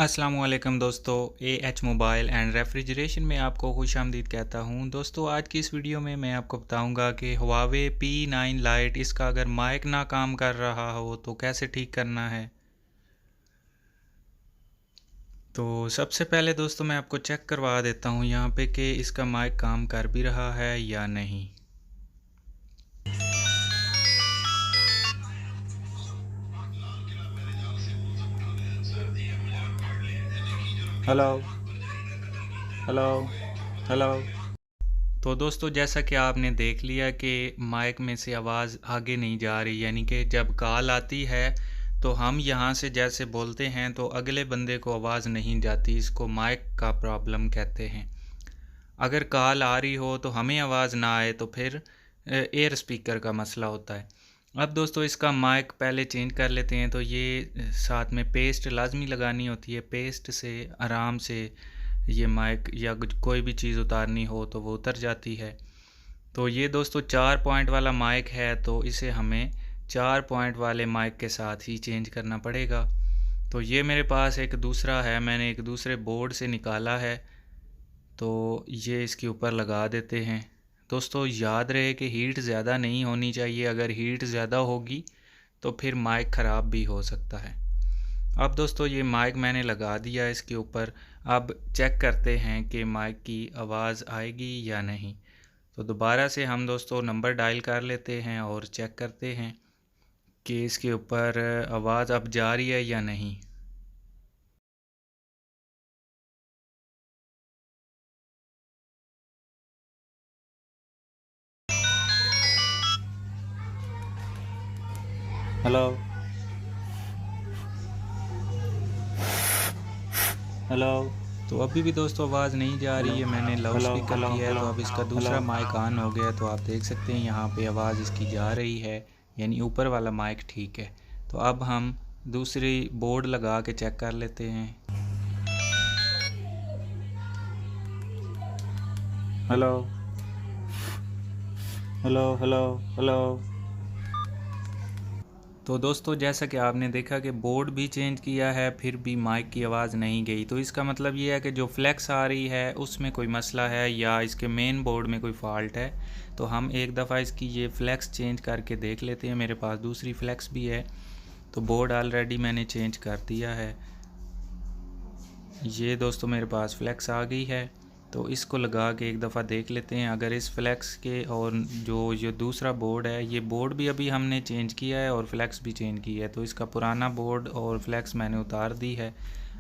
अस्सलामुअलैकुम दोस्तों, AH mobile and refrigeration में आपको खुशामदीद कहता हूं। दोस्तों, आज की इस वीडियो में मैं आपको बताऊंगा कि हुआवे P9 लाइट इसका अगर माइक ना काम कर रहा हो तो कैसे ठीक करना है। तो सबसे पहले दोस्तों मैं आपको चेक करवा देता हूं यहां पे कि इसका माइक काम कर भी रहा है या नहीं। Hello hello hello. तो दोस्तों, जैसा कि आपने देख लिया कि माइक में से आवाज़ आगे नहीं जा रही, यानी कि जब कॉल आती है तो हम यहाँ से जैसे बोलते हैं तो अगले बंदे को आवाज़ नहीं जाती। इसको माइक का प्रॉब्लम कहते हैं। अगर कॉल आ रही हो तो हमें आवाज़ ना आए तो फिर एयर स्पीकर का मसला होता है। अब दोस्तों, इसका माइक पहले चेंज कर लेते हैं। तो ये साथ में पेस्ट लाजमी लगानी होती है। पेस्ट से आराम से ये माइक या कोई भी चीज़ उतारनी हो तो वो उतर जाती है। तो ये दोस्तों 4 पॉइंट वाला माइक है, तो इसे हमें 4 पॉइंट वाले माइक के साथ ही चेंज करना पड़ेगा। तो ये मेरे पास एक दूसरा है, मैंने एक दूसरे बोर्ड से निकाला है, तो ये इसके ऊपर लगा देते हैं। दोस्तों, याद रहे कि हीट ज़्यादा नहीं होनी चाहिए। अगर हीट ज़्यादा होगी तो फिर माइक ख़राब भी हो सकता है। अब दोस्तों, ये माइक मैंने लगा दिया इसके ऊपर। अब चेक करते हैं कि माइक की आवाज़ आएगी या नहीं। तो दोबारा से हम दोस्तों नंबर डायल कर लेते हैं और चेक करते हैं कि इसके ऊपर आवाज़ अब जा रही है या नहीं। Hello hello. तो अभी भी दोस्तों आवाज़ नहीं जा रही है। मैंने लाउड हेलो स्पीकर हेलो किया है, हेलो तो अब इसका हेलो। दूसरा माइक ऑन हो गया। तो आप देख सकते हैं यहाँ पे आवाज़ इसकी जा रही है, यानी ऊपर वाला माइक ठीक है। तो अब हम दूसरी बोर्ड लगा के चेक कर लेते हैं। Hello hello hello hello. तो दोस्तों, जैसा कि आपने देखा कि बोर्ड भी चेंज किया है फिर भी माइक की आवाज़ नहीं गई। तो इसका मतलब ये है कि जो फ्लैक्स आ रही है उसमें कोई मसला है या इसके मेन बोर्ड में कोई फ़ॉल्ट है। तो हम एक दफ़ा इसकी ये फ्लैक्स चेंज करके देख लेते हैं। मेरे पास दूसरी फ्लैक्स भी है। तो बोर्ड ऑलरेडी मैंने चेंज कर दिया है। ये दोस्तों मेरे पास फ्लैक्स आ गई है। तो इसको लगा के एक दफ़ा देख लेते हैं। अगर इस फ्लैक्स के और जो दूसरा बोर्ड है, ये बोर्ड भी अभी हमने चेंज किया है और फ्लैक्स भी चेंज की है। तो इसका पुराना बोर्ड और फ्लैक्स मैंने उतार दी है।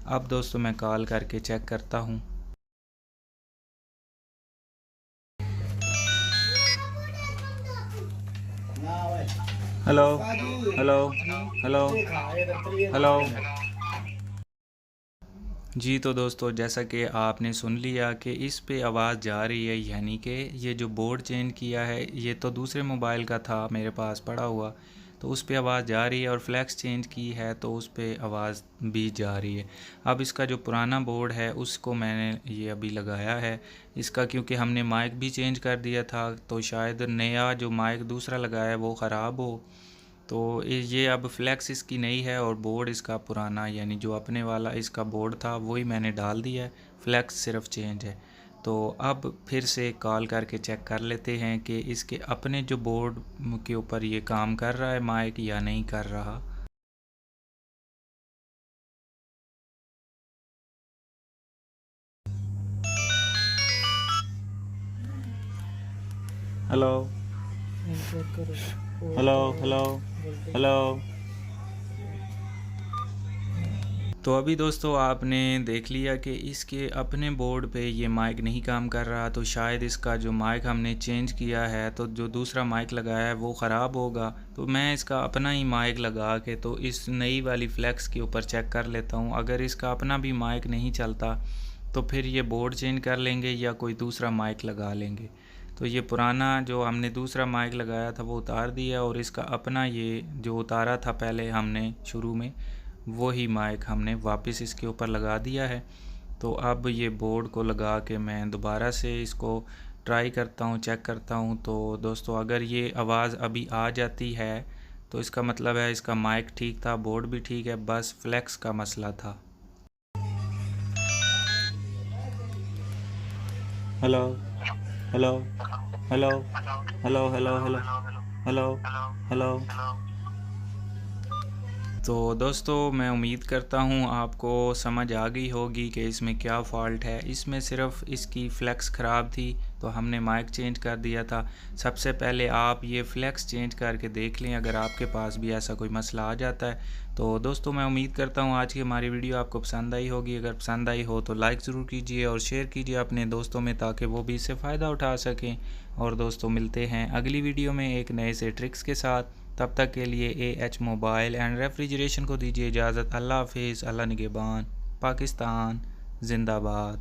अब दोस्तों मैं कॉल करके चेक करता हूँ। Hello hello hello hello. जी, तो दोस्तों जैसा कि आपने सुन लिया कि इस पे आवाज़ जा रही है, यानी कि ये जो बोर्ड चेंज किया है ये तो दूसरे मोबाइल का था मेरे पास पड़ा हुआ, तो उस पे आवाज़ जा रही है। और फ्लैक्स चेंज की है तो उस पे आवाज़ भी जा रही है। अब इसका जो पुराना बोर्ड है उसको मैंने ये अभी लगाया है। इसका क्योंकि हमने माइक भी चेंज कर दिया था तो शायद नया जो माइक दूसरा लगाया है वो ख़राब हो। तो ये अब फ्लैक्स इसकी नई है और बोर्ड इसका पुराना, यानी जो अपने वाला इसका बोर्ड था वही मैंने डाल दिया है। फ्लैक्स सिर्फ चेंज है। तो अब फिर से कॉल करके चेक कर लेते हैं कि इसके अपने जो बोर्ड के ऊपर ये काम कर रहा है माइक या नहीं कर रहा। Hello hello hello hello. तो अभी दोस्तों आपने देख लिया कि इसके अपने बोर्ड पे ये माइक नहीं काम कर रहा। तो शायद इसका जो माइक हमने चेंज किया है तो जो दूसरा माइक लगाया है वो ख़राब होगा। तो मैं इसका अपना ही माइक लगा के तो इस नई वाली फ्लैक्स के ऊपर चेक कर लेता हूँ। अगर इसका अपना भी माइक नहीं चलता तो फिर ये बोर्ड चेंज कर लेंगे या कोई दूसरा माइक लगा लेंगे। तो ये पुराना जो हमने दूसरा माइक लगाया था वो उतार दिया और इसका अपना ये जो उतारा था पहले हमने शुरू में, वो ही माइक हमने वापस इसके ऊपर लगा दिया है। तो अब ये बोर्ड को लगा के मैं दोबारा से इसको ट्राई करता हूँ, चेक करता हूँ। तो दोस्तों अगर ये आवाज़ अभी आ जाती है तो इसका मतलब है इसका माइक ठीक था, बोर्ड भी ठीक है, बस फ्लैक्स का मसला था। Hello hello hello hello hello hello hello hello. तो दोस्तों मैं उम्मीद करता हूँ आपको समझ आ गई होगी कि इसमें क्या फ़ॉल्ट है। इसमें सिर्फ इसकी फ्लेक्स ख़राब थी तो हमने माइक चेंज कर दिया था। सबसे पहले आप ये फ्लेक्स चेंज करके देख लें अगर आपके पास भी ऐसा कोई मसला आ जाता है। तो दोस्तों मैं उम्मीद करता हूँ आज की हमारी वीडियो आपको पसंद आई होगी। अगर पसंद आई हो तो लाइक ज़रूर कीजिए और शेयर कीजिए अपने दोस्तों में ताकि वो भी इससे फ़ायदा उठा सकें। और दोस्तों मिलते हैं अगली वीडियो में एक नए से ट्रिक्स के साथ। तब तक के लिए AH मोबाइल एंड रेफ्रिजरेशन को दीजिए इजाज़त। अल्लाह हाफिज़। अल्लाह निगहबान। पाकिस्तान जिंदाबाद।